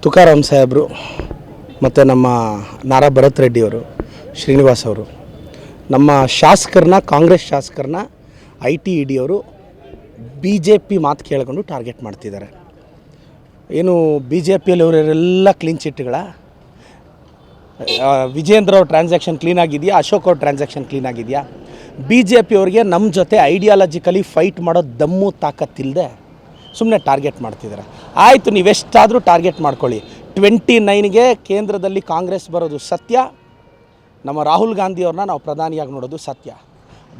ತುಕಾರಾಮ್ ಸಾಹೇಬರು ಮತ್ತು ನಮ್ಮ ನಾರಾ ಭರತ್ ರೆಡ್ಡಿಯವರು, ಶ್ರೀನಿವಾಸ್ ಅವರು, ನಮ್ಮ ಶಾಸಕರನ್ನ, ಕಾಂಗ್ರೆಸ್ ಶಾಸಕರನ್ನ ITED ಅವರು BJP ಮಾತು ಕೇಳಿಕೊಂಡು ಟಾರ್ಗೆಟ್ ಮಾಡ್ತಿದ್ದಾರೆ. ಏನು BJPಯಲ್ಲಿ ಅವರೆಲ್ಲ ಕ್ಲೀನ್ ಚಿಟ್ಗಳ ವಿಜೇಂದ್ರ ಅವ್ರ ಟ್ರಾನ್ಸಾಕ್ಷನ್ ಕ್ಲೀನ್ ಆಗಿದೆಯಾ, ಅಶೋಕ್ ಅವ್ರ ಟ್ರಾನ್ಸಾಕ್ಷನ್ ಕ್ಲೀನ್ ಆಗಿದೆಯಾ? BJP ಅವ್ರಿಗೆ ನಮ್ಮ ಜೊತೆ ಐಡಿಯಾಲಜಿಕಲಿ ಫೈಟ್ ಮಾಡೋ ದಮ್ಮು ತಾಕತ್ತಿಲ್ಲದೆ ಸುಮ್ಮನೆ ಟಾರ್ಗೆಟ್ ಮಾಡ್ತಿದ್ದಾರೆ. ಆಯಿತು, ನೀವೆಷ್ಟಾದರೂ ಟಾರ್ಗೆಟ್ ಮಾಡ್ಕೊಳ್ಳಿ. 29ಗೆ ಕೇಂದ್ರದಲ್ಲಿ ಕಾಂಗ್ರೆಸ್ ಬರೋದು ಸತ್ಯ. ನಮ್ಮ ರಾಹುಲ್ ಗಾಂಧಿ ಅವ್ರನ್ನ ನಾವು ಪ್ರಧಾನಿಯಾಗಿ ನೋಡೋದು ಸತ್ಯ.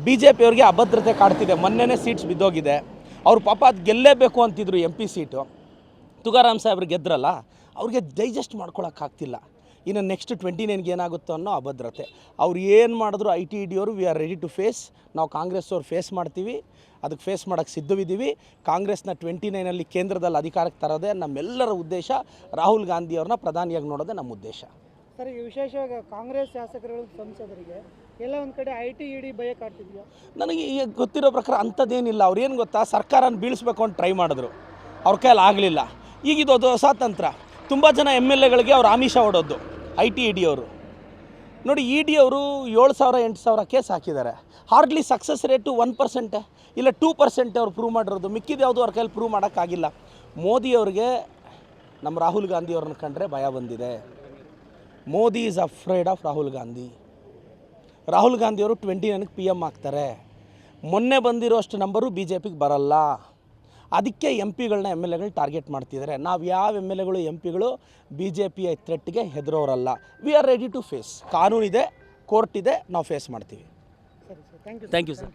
BJP ಅವ್ರಿಗೆ ಅಭದ್ರತೆ ಕಾಡ್ತಿದೆ. ಮೊನ್ನೆನೇ ಸೀಟ್ಸ್ ಬಿದ್ದೋಗಿದೆ. ಅವ್ರು ಪಾಪ ಅದು ಗೆಲ್ಲೇಬೇಕು ಅಂತಿದ್ರು MP ಸೀಟು. ತುಕಾರಾಮ್ ಸಾಹೇಬ್ರು ಗೆದ್ರಲ್ಲ, ಅವ್ರಿಗೆ ಡೈಜೆಸ್ಟ್ ಮಾಡ್ಕೊಳಕ್ಕಾಗ್ತಿಲ್ಲ. ಇನ್ನು ನೆಕ್ಸ್ಟ್ 29ಗೆ ಏನಾಗುತ್ತೋ ಅನ್ನೋ ಅಭದ್ರತೆ. ಅವ್ರು ಏನು ಮಾಡಿದ್ರು ITED ಅವರು we are ready to face. ನಾವು ಕಾಂಗ್ರೆಸ್ ಅವ್ರು ಫೇಸ್ ಮಾಡ್ತೀವಿ, ಅದಕ್ಕೆ ಫೇಸ್ ಮಾಡೋಕ್ಕೆ ಸಿದ್ಧವಿದ್ದೀವಿ. ಕಾಂಗ್ರೆಸ್ನ 29ನಲ್ಲಿ ಕೇಂದ್ರದಲ್ಲಿ ಅಧಿಕಾರಕ್ಕೆ ತರೋದೇ ನಮ್ಮೆಲ್ಲರ ಉದ್ದೇಶ. ರಾಹುಲ್ ಗಾಂಧಿ ಅವ್ರನ್ನ ಪ್ರಧಾನಿಯಾಗಿ ನೋಡೋದೇ ನಮ್ಮ ಉದ್ದೇಶ. ಸರ್, ವಿಶೇಷವಾಗಿ ಕಾಂಗ್ರೆಸ್ ಶಾಸಕರುಗಳು, ಸಂಸದರಿಗೆ ಎಲ್ಲ ಒಂದು ಕಡೆ ITED ಭಯ ಕಾಡ್ತಿದೆಯಾ? ನನಗೆ ಈಗ ಗೊತ್ತಿರೋ ಪ್ರಕಾರ ಅಂಥದ್ದೇನಿಲ್ಲ. ಅವ್ರೇನು ಗೊತ್ತಾ, ಸರ್ಕಾರನ ಬೀಳಿಸ್ಬೇಕು ಅಂತ ಟ್ರೈ ಮಾಡಿದ್ರು, ಅವ್ರ ಕೈಯಲ್ಲಿ ಆಗಲಿಲ್ಲ. ಈಗ ಇದು ಹೊಸ ತಂತ್ರ. ತುಂಬ ಜನ MLAಗಳಿಗೆ ಅವ್ರು ಆಮಿಷ ಹೊಡೋದು ITED ಅವರು. ನೋಡಿ, ED ಅವರು 7,000-8,000 ಕೇಸ್ ಹಾಕಿದ್ದಾರೆ. ಹಾರ್ಡ್ಲಿ ಸಕ್ಸಸ್ ರೇಟು 1% ಇಲ್ಲ 2% ಅವ್ರು ಪ್ರೂವ್ ಮಾಡಿರೋದು. ಮಿಕ್ಕಿದ ಯಾವುದು ಅವ್ರ ಕೈಯಲ್ಲಿ ಪ್ರೂವ್ ಮಾಡೋಕ್ಕಾಗಿಲ್ಲ. ಮೋದಿಯವ್ರಿಗೆ ನಮ್ಮ ರಾಹುಲ್ ಗಾಂಧಿ ಅವ್ರನ್ನ ಕಂಡ್ರೆ ಭಯ ಬಂದಿದೆ. Modi is afraid of Rahul Gandhi. Rahul ಗಾಂಧಿಯವರು 29ಗೆ PM ಆಗ್ತಾರೆ. ಮೊನ್ನೆ ಬಂದಿರೋಷ್ಟು ನಂಬರು BJPಗೆ ಬರಲ್ಲ. ಅದಕ್ಕೆ MPಗಳನ್ನ MLAಗಳನ್ನ ಟಾರ್ಗೆಟ್ ಮಾಡ್ತಿದ್ದಾರೆ. ನಾವು ಯಾವ MLAಗಳು MPಗಳು BJPಯ ಥ್ರೆಟ್ಗೆ ಹೆದರೋರಲ್ಲ. We are ready to face. ಕಾನೂನಿದೆ, ಕೋರ್ಟ್ ಇದೆ, ನಾವು ಫೇಸ್ ಮಾಡ್ತೀವಿ. ಸರಿ ಸರ್, ಥ್ಯಾಂಕ್ ಯು ಸರ್.